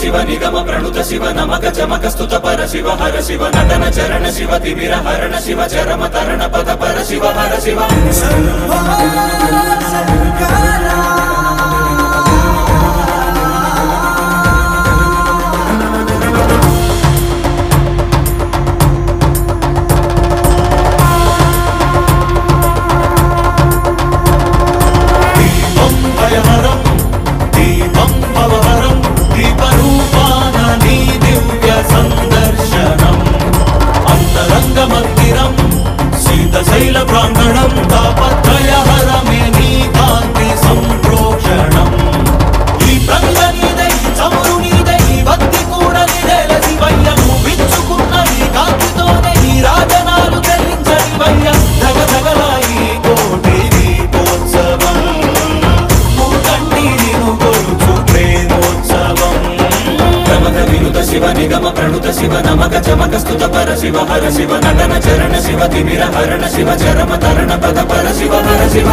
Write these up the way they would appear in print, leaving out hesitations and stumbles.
शिव निगम प्रणुत शिव नमक चमक स्तुत पर शिव हर शिव नटन चरण शिव तिमिर हरण शिव चरम तरण पद पर शिव हर शिव శైల ప్రాంగణం తాపత్రయహరమే నీ కాంతి సంప్రోక్షణం ఈ ప్రంగ నీదే ఈ చమురు నీదే ఈ భక్తి కూడా నీదేల శివయ్య నువ్వు విచ్చుకున్న ఈ కాంతితోనే ఈ రాజనాలు చెల్లించని వయ్య జగజగల ఈ కోటి దీపోత్సవం మూకన్నీరిను కొలుచు ప్రేమోత్సవం ప్రమథ వినుత శివ నిగమ ప్రణుత శివ నమక చమక స్తుత పర శివ హర శివ నటన చరణ శివ తిమిర హరణ శివ చరమ తరణ పద పర శివ హర శివ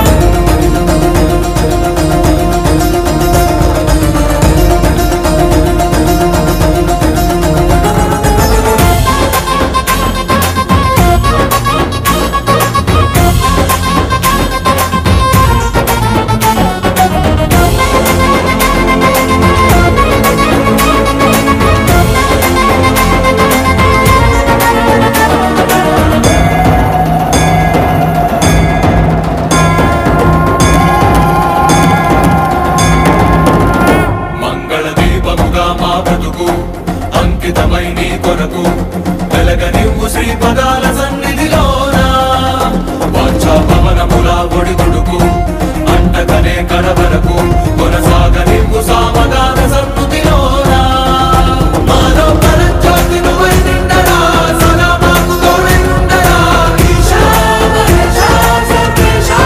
అంకితమై నీ కొరకు వెలగనివ్వు శ్రీ పదాల సన్నిధిలోన వాంఛా పవనముల ఒడిదుడుకు అంటకనే కడవరకు కొనసాగనివ్వు సామగాన సన్నుతిలోన మాలో పరజ్యోతి నువ్వై నిండరా సదా మాకు తోడై ఉండరా ఈశా మహేశా సర్వేశా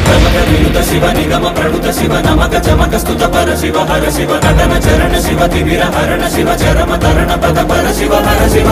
ప్రమథ వినుత శివ నిగమ ప్రణుత శివ నమక చమక స్తుత పర శివ హర శివ నటన చరణ శివ తిమిర హరణ శివ చరమ తరణ పద పర శివ హర శివ